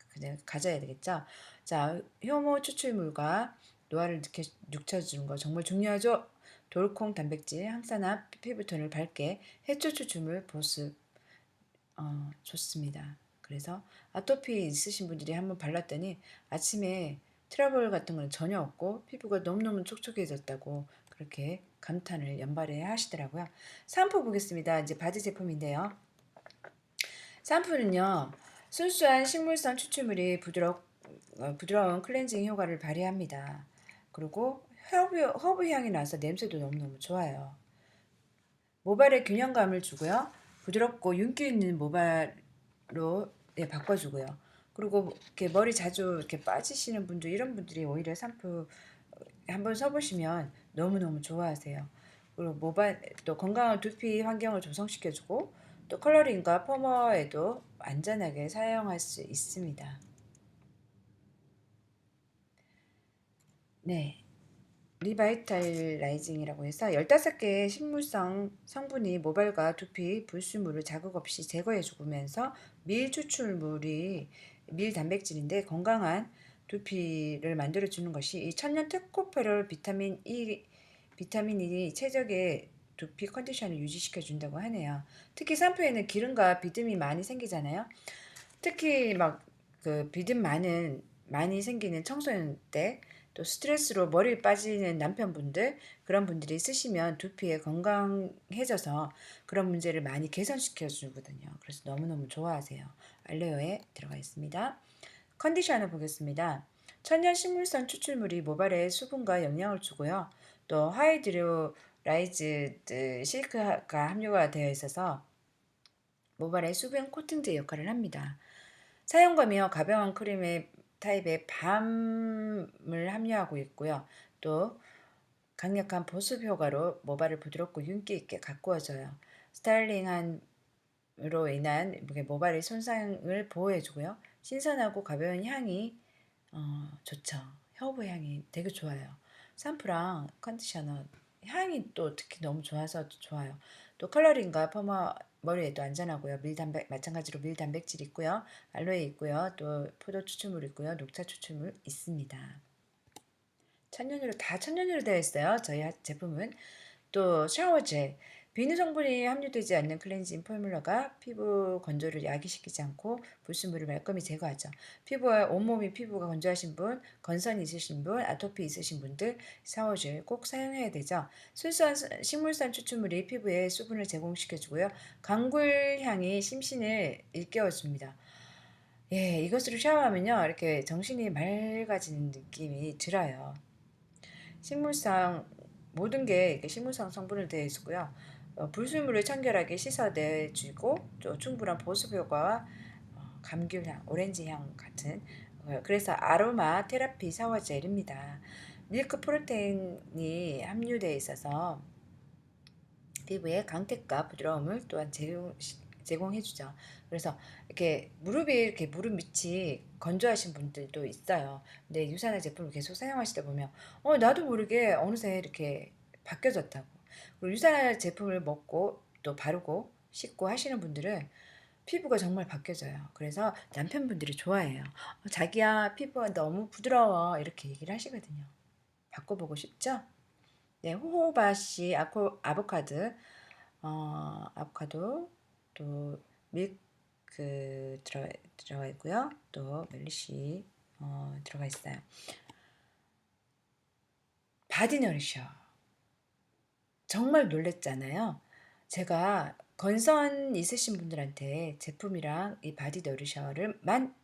그냥 가져야 되겠죠. 자, 효모 추출물과 노화를 늦춰주는 거 정말 중요하죠. 돌콩 단백질, 항산화, 피부톤을 밝게 해초 추출물 보습 좋습니다. 그래서 아토피 있으신 분들이 한번 발랐더니 아침에 트러블 같은 건 전혀 없고 피부가 너무너무 촉촉해졌다고 그렇게 감탄을 연발해 하시더라고요. 샴푸 보겠습니다. 이제 바디 제품인데요. 샴푸는요, 순수한 식물성 추출물이 부드러운 클렌징 효과를 발휘합니다. 그리고 허브 향이 나서 냄새도 너무너무 좋아요. 모발에 균형감을 주고요. 부드럽고 윤기 있는 모발로 바꿔주고요. 그리고 이렇게 머리 자주 이렇게 빠지시는 분들, 이런 분들이 오히려 샴푸 한번 써보시면 너무너무 좋아하세요. 그리고 모발 또 건강한 두피 환경을 조성시켜주고 또 컬러링과 펌어에도 안전하게 사용할 수 있습니다. 네. 리바이탈라이징이라고 해서 15개의 식물성 성분이 모발과 두피 불순물을 자극 없이 제거해 주면서 밀 단백질인데 건강한 두피를 만들어 주는 것이 이 천연 토코페롤 비타민이 최적의 두피 컨디션을 유지시켜 준다고 하네요. 특히 샴푸에는 기름과 비듬이 많이 생기잖아요. 특히 막 그 비듬 많이 생기는 청소년 때 또 스트레스로 머리 빠지는 남편분들 그런 분들이 쓰시면 두피에 건강해져서 그런 문제를 많이 개선시켜 주거든요. 그래서 너무너무 좋아하세요. 알레오에 들어가 있습니다. 컨디셔너 보겠습니다. 천연 식물성 추출물이 모발에 수분과 영양을 주고요. 또 하이드로라이즈드 실크가 함유가 되어 있어서 모발에 수분 코팅제 역할을 합니다. 사용감이요. 가벼운 크림의 타입의 밤을 함유하고 있고요. 또 강력한 보습 효과로 모발을 부드럽고 윤기 있게 가꾸어줘요. 스타일링으로 인한 모발의 손상을 보호해주고요. 신선하고 가벼운 향이 좋죠. 허브 향이 되게 좋아요. 샴푸랑 컨디셔너 향이 또 특히 너무 좋아서 좋아요. 또 컬러링과 펌어 머리에도 안전하고요. 마찬가지로 밀 단백질 있고요. 알로에 있고요. 또 포도 추출물 있고요. 녹차 추출물 있습니다. 천연유로 되어 있어요. 저희 제품은. 또 샤워젤, 비누 성분이 함유되지 않는 클렌징 포뮬러가 피부 건조를 야기시키지 않고 불순물을 말끔히 제거하죠. 온몸이 피부가 건조하신 분, 건선이 있으신 분, 아토피 있으신 분들 샤워젤 꼭 사용해야 되죠. 순수한 식물성 추출물이 피부에 수분을 제공시켜주고요. 강굴 향이 심신을 일깨워줍니다. 예, 이것으로 샤워하면요, 이렇게 정신이 맑아지는 느낌이 들어요. 식물성 모든 게 이렇게 식물성 성분을 되어 있고요. 불순물을 청결하게 씻어내주고 또 충분한 보습 효과와 감귤향, 오렌지향 같은 그래서 아로마 테라피 샤워 젤입니다. 밀크 프로테인이 함유되어 있어서 피부에 강택과 부드러움을 또한 제공해주죠. 그래서 이렇게 무릎 밑이 건조하신 분들도 있어요. 근데 유산화 제품을 계속 사용하시다 보면 나도 모르게 어느새 이렇게 바뀌어졌다고. 그리고 유산화 제품을 먹고 또 바르고 씻고 하시는 분들은 피부가 정말 바뀌어져요. 그래서 남편분들이 좋아해요. 자기야 피부가 너무 부드러워 이렇게 얘기를 하시거든요. 바꿔보고 싶죠? 네, 호호바씨 아보카도 또 밀크 들어가 있고요. 또 멜리시 들어가 있어요. 바디너리셔 정말 놀랬잖아요. 제가 건선 있으신 분들한테 제품이랑 이 바디너리셔를만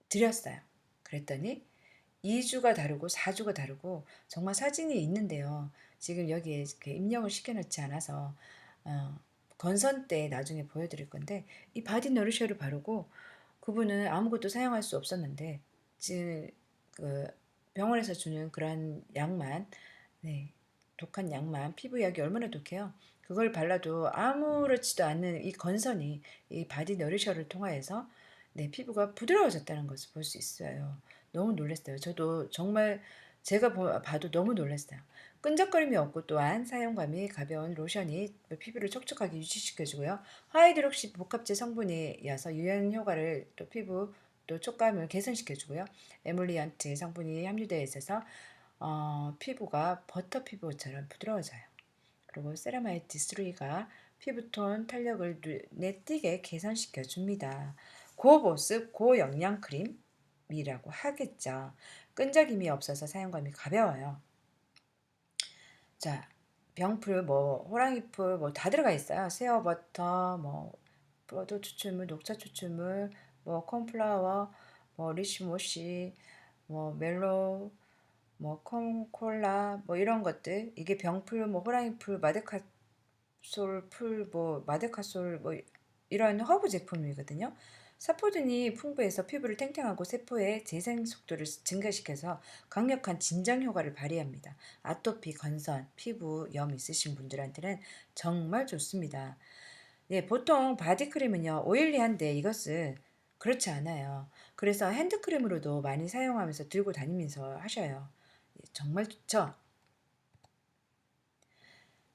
드렸어요. 그랬더니 2주가 다르고 4주가 다르고 정말 사진이 있는데요. 지금 여기에 이렇게 입력을 시켜놓지 않아서 어, 건선 때 나중에 보여드릴 건데 이 바디 너리셔를 바르고 그분은 아무것도 사용할 수 없었는데 지금 그 병원에서 주는 그런 약만 네, 독한 약만 피부약이 얼마나 독해요. 그걸 발라도 아무렇지도 않는 이 건선이 이 바디 너리셔를 통하여서 네, 피부가 부드러워졌다는 것을 볼 수 있어요. 너무 놀랐어요. 저도 정말 제가 봐도 너무 놀랐어요. 끈적거림이 없고 또한 사용감이 가벼운 로션이 피부를 촉촉하게 유지시켜주고요. 하이드록시 복합제 성분이어서 유연 효과를 또 피부 또 촉감을 개선시켜주고요. 에몰리언트 성분이 함유되어 있어서 피부가 버터 피부처럼 부드러워져요. 그리고 세라마이트 3가 피부톤 탄력을 눈에 띄게 개선시켜 줍니다. 고보습 고영양 크림이라고 하겠죠. 끈적임이 없어서 사용감이 가벼워요. 자, 병풀, 뭐 호랑이풀 뭐 다 들어가 있어요. 세어버터, 뭐 포도 추출물, 녹차 추출물, 뭐 콘플라워, 뭐 리시모시, 뭐 멜로, 뭐 콩콜라, 뭐 이런 것들. 이게 병풀, 뭐 호랑이풀, 마데카솔풀, 뭐 마데카솔, 뭐 이런 허브 제품이거든요. 사포딘이 풍부해서 피부를 탱탱하고 세포의 재생 속도를 증가시켜서 강력한 진정 효과를 발휘합니다. 아토피, 건선, 피부 염 있으신 분들한테는 정말 좋습니다. 예, 보통 바디크림은요, 오일리한데 이것은 그렇지 않아요. 그래서 핸드크림으로도 많이 사용하면서 들고 다니면서 하셔요. 예, 정말 좋죠?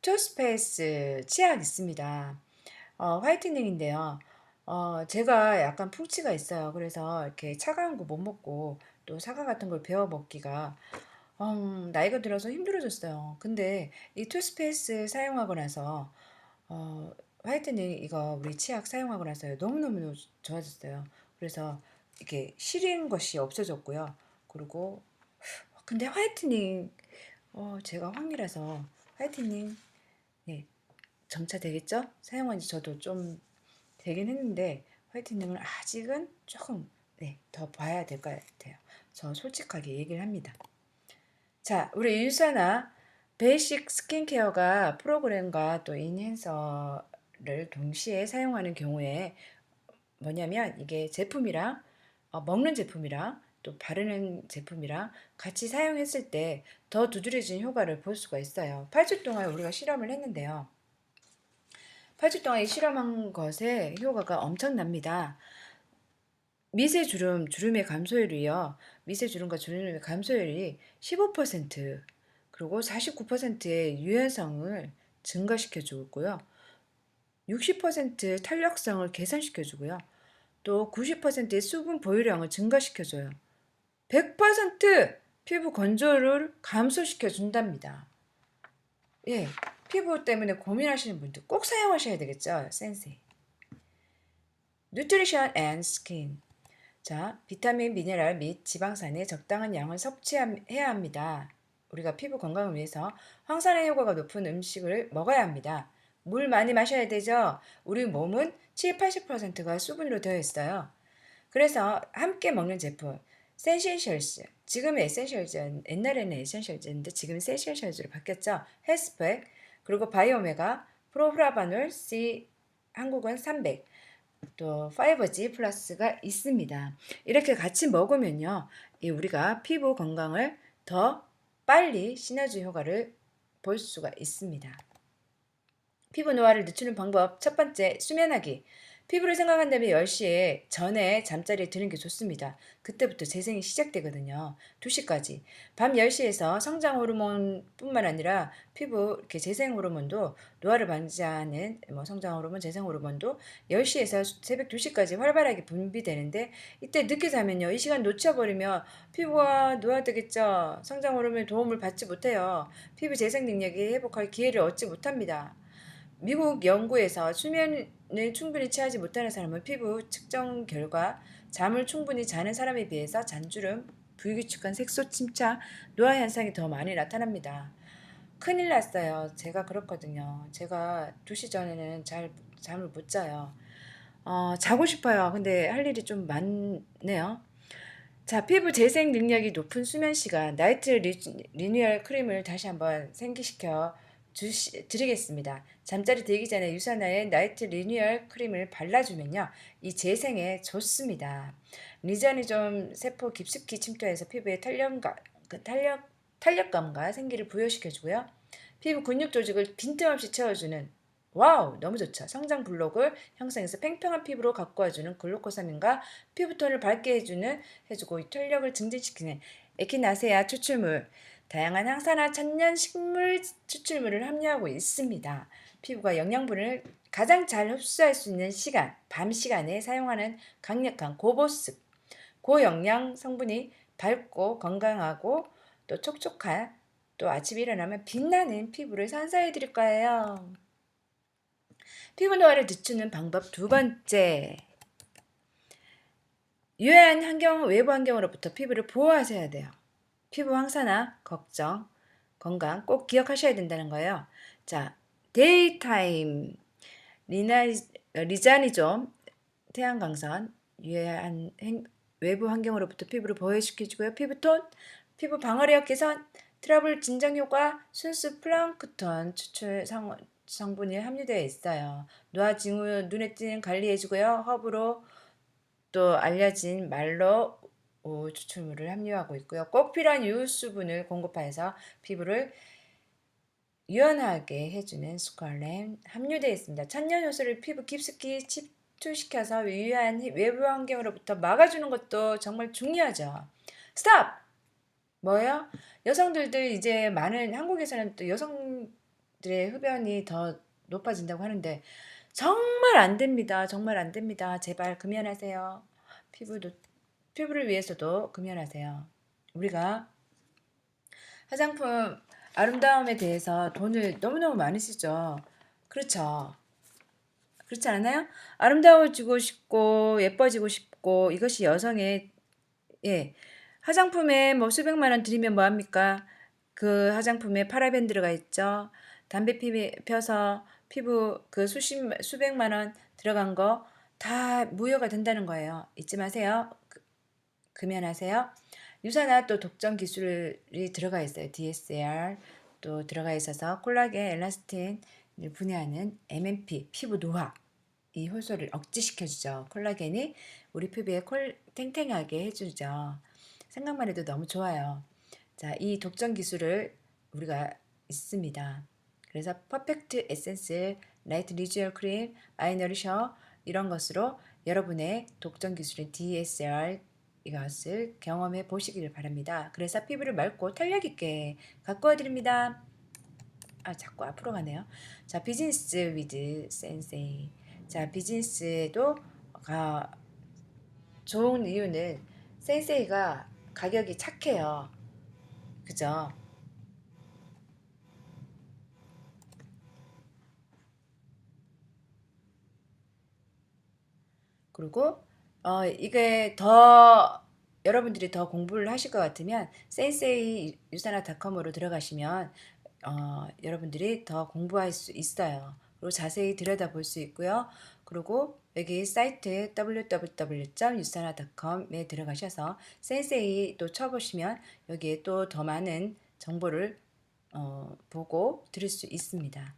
투스페이스 치약 있습니다. 화이트닝인데요. 제가 약간 풍치가 있어요. 그래서 이렇게 차가운 거 못 먹고 또 사과 같은 걸 베어 먹기가 나이가 들어서 힘들어졌어요. 근데 이 투스페이스 사용하고 나서 어, 화이트닝 이거 우리 치약 사용하고 나서 너무너무 좋아졌어요. 그래서 이렇게 시린 것이 없어졌고요. 그리고 근데 화이트닝 제가 황이라서 화이트닝 네, 점차 되겠죠? 사용한 지 저도 좀 되긴 했는데 화이트닝을 아직은 조금 네, 더 봐야 될 것 같아요. 저 솔직하게 얘기를 합니다. 자, 우리 유사나 베이식 스킨케어가 프로그램과 또 인핸서를 동시에 사용하는 경우에 뭐냐면 이게 제품이랑 먹는 제품이랑 또 바르는 제품이랑 같이 사용했을 때 더 두드러진 효과를 볼 수가 있어요. 8주 동안 우리가 실험을 했는데요. 8주 동안 이 실험한 것의 효과가 엄청납니다. 미세주름, 주름의 감소율이요. 미세주름과 주름의 감소율이 15% 그리고 49%의 유연성을 증가시켜 주고요. 60% 탄력성을 개선시켜 주고요. 또 90%의 수분 보유량을 증가시켜 줘요. 100% 피부 건조를 감소시켜 준답니다. 예, 피부 때문에 고민하시는 분들 꼭 사용하셔야 되겠죠, 센세이. 누트리션 앤 스킨. 자, 비타민, 미네랄 및 지방산의 적당한 양을 섭취해야 합니다. 우리가 피부 건강을 위해서 항산화 효과가 높은 음식을 먹어야 합니다. 물 많이 마셔야 되죠? 우리 몸은 7, 80%가 수분으로 되어 있어요. 그래서 함께 먹는 제품, 센시셜즈. 지금의 에센셜즈, 옛날에는 에센셜즈인데 지금은 센시셜즈로 바뀌었죠. 헬스팩, 그리고 바이오메가, 프로프라바놀 C, 한국은 300, 또 5G 플러스가 있습니다. 이렇게 같이 먹으면요, 우리가 피부 건강을 더 빨리 시너지 효과를 볼 수가 있습니다. 피부 노화를 늦추는 방법 첫 번째, 수면하기. 피부를 생각한다면 10시에 전에 잠자리에 드는 게 좋습니다. 그때부터 재생이 시작되거든요. 2시까지. 밤 10시에서 성장 호르몬 뿐만 아니라 피부 이렇게 재생 호르몬도 노화를 방지하는 뭐 성장 호르몬, 재생 호르몬도 10시에서 새벽 2시까지 활발하게 분비되는데 이때 늦게 자면요. 이 시간 놓쳐버리면 피부가 노화되겠죠. 성장 호르몬의 도움을 받지 못해요. 피부 재생 능력이 회복할 기회를 얻지 못합니다. 미국 연구에서 수면을 충분히 취하지 못하는 사람은 피부 측정 결과 잠을 충분히 자는 사람에 비해서 잔주름, 불규칙한 색소 침착, 노화 현상이 더 많이 나타납니다. 큰일 났어요. 제가 그렇거든요. 제가 2시 전에는 잘 잠을 못 자요. 자고 싶어요. 근데 할 일이 좀 많네요. 자, 피부 재생 능력이 높은 수면 시간, 나이트 리뉴얼 크림을 다시 한번 생기시켜 드리겠습니다. 잠자리 들기 전에 유산화의 나이트 리뉴얼 크림을 발라주면요. 이 재생에 좋습니다. 리전이 좀 세포 깊숙이 침투해서 피부에 탄력감과 생기를 부여시켜주고요. 피부 근육 조직을 빈틈없이 채워주는 와우 너무 좋죠. 성장 블록을 형성해서 팽팽한 피부로 가꿔주는 글루코사민과 피부톤을 밝게 해주고 탄력을 증진시키는 에키나세아 추출물 다양한 항산화 천연 식물 추출물을 함유하고 있습니다. 피부가 영양분을 가장 잘 흡수할 수 있는 시간, 밤 시간에 사용하는 강력한 고보습, 고영양 성분이 밝고 건강하고 또 촉촉한 또 아침에 일어나면 빛나는 피부를 선사해 드릴 거예요. 피부 노화를 늦추는 방법 두 번째. 유해한 환경, 외부 환경으로부터 피부를 보호하셔야 돼요. 피부 황사나 걱정, 건강 꼭 기억하셔야 된다는 거예요. 자, 데이타임 리자니좀 태양광선 유해한 외부 환경으로부터 피부를 보호시켜주고요. 피부톤, 피부 방어력 개선, 트러블 진정 효과, 순수 플랑크톤 추출 성분이 함유되어 있어요. 노화 징후 눈에 띄는 관리해주고요. 허브로 또 알려진 말로 추출물을 함유하고 있고요. 꼭 필요한 유수분을 공급하여서 피부를 유연하게 해주는 스콜렌 함유되어 있습니다. 천연 요소를 피부 깊숙이 침투시켜서 유해한 외부 환경으로부터 막아주는 것도 정말 중요하죠. 스탑! 뭐예요? 여성들도 이제 많은 한국에서는 또 여성들의 흡연이 더 높아진다고 하는데 정말 안 됩니다. 정말 안 됩니다. 제발 금연하세요. 피부를 위해서도 금연하세요. 우리가 화장품 아름다움에 대해서 돈을 너무너무 많이 쓰죠. 그렇죠. 그렇지 않나요? 아름다워지고 싶고 예뻐지고 싶고 이것이 여성의 예. 화장품에 뭐 수백만 원 들이면 뭐 합니까? 그 화장품에 파라벤 들어가 있죠. 담배 펴서 피부 그 수백만 원 들어간 거 다 무효가 된다는 거예요. 잊지 마세요. 금연하세요. 유산화 또 독점 기술이 들어가 있어요. DSR 또 들어가 있어서 콜라겐, 엘라스틴을 분해하는 MMP, 피부 노화 이 효소를 억제시켜주죠. 콜라겐이 우리 피부에 탱탱하게 해주죠. 생각만 해도 너무 좋아요. 자, 이 독점 기술을 우리가 있습니다. 그래서 퍼펙트 에센스, 라이트 리주얼 크림, 아이너리셔 이런 것으로 여러분의 독점 기술인 DSR 이것을 경험해 보시기를 바랍니다. 그래서 피부를 맑고 탄력 있게 가꾸어 드립니다. 아, 자꾸 앞으로 가네요. 자, 비즈니스 위드 센세이. 자, 비즈니스에도 좋은 이유는 센세이가 가격이 착해요. 그죠? 그리고 이게 더 여러분들이 더 공부를 하실 것 같으면 센세이 유산화닷컴으로 들어가시면 여러분들이 더 공부할 수 있어요. 그리고 자세히 들여다볼 수 있고요. 그리고 여기 사이트 www.유산화.com에 들어가셔서 센세이 또 쳐보시면 여기에 또 더 많은 정보를 보고 들을 수 있습니다.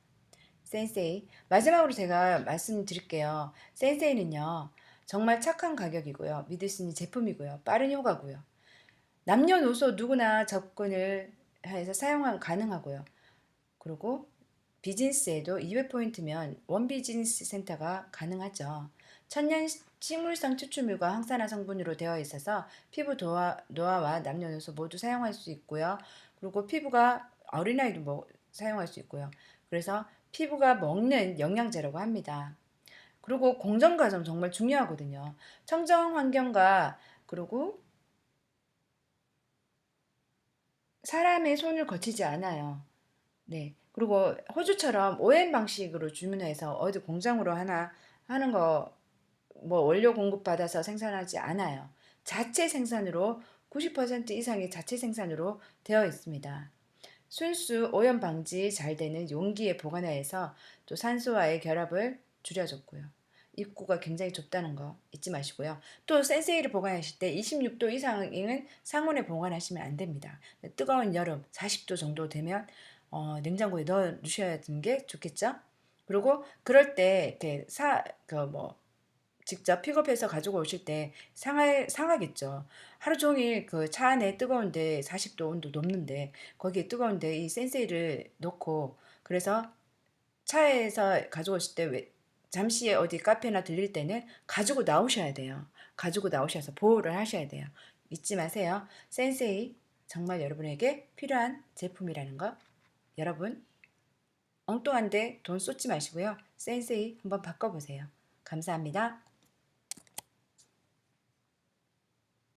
센세이 마지막으로 제가 말씀드릴게요. 센세이는요 정말 착한 가격이고요, 믿을 수 있는 제품이고요, 빠른 효과고요, 남녀노소 누구나 접근을 해서 사용 가능하고요. 그리고 비즈니스에도 200포인트면 원 비즈니스 센터가 가능하죠. 천연 식물성 추출물과 항산화 성분으로 되어 있어서 피부 노화와 남녀노소 모두 사용할 수 있고요. 그리고 피부가 어린아이도 사용할 수 있고요. 그래서 피부가 먹는 영양제라고 합니다. 그리고 공정 과정 정말 중요하거든요. 청정 환경과 그리고 사람의 손을 거치지 않아요. 네. 그리고 호주처럼 OEM 방식으로 주문해서 어디 공장으로 하나 하는 거 원료 공급받아서 생산하지 않아요. 자체 생산으로 90% 이상이 자체 생산으로 되어 있습니다. 순수 오염 방지 잘 되는 용기에 보관하여서 또 산소와의 결합을 줄여줬고요. 입구가 굉장히 좁다는 거 잊지 마시고요. 또 센세이를 보관하실 때 26도 이상은 상온에 보관하시면 안 됩니다. 뜨거운 여름 40도 정도 되면 냉장고에 넣어 두셔야 되는 게 좋겠죠? 그리고 그럴 때 이렇게 직접 픽업해서 가지고 오실 때 상하겠죠. 하루 종일 그 차 안에 뜨거운데 40도 온도 높는데 거기에 뜨거운데 이 센세이를 넣고 그래서 차에서 가지고 오실 때 잠시 어디 카페나 들릴 때는 가지고 나오셔야 돼요. 가지고 나오셔서 보호를 하셔야 돼요. 잊지 마세요. 센세이 정말 여러분에게 필요한 제품이라는 거. 여러분 엉뚱한데 돈 쏟지 마시고요. 센세이 한번 바꿔보세요. 감사합니다.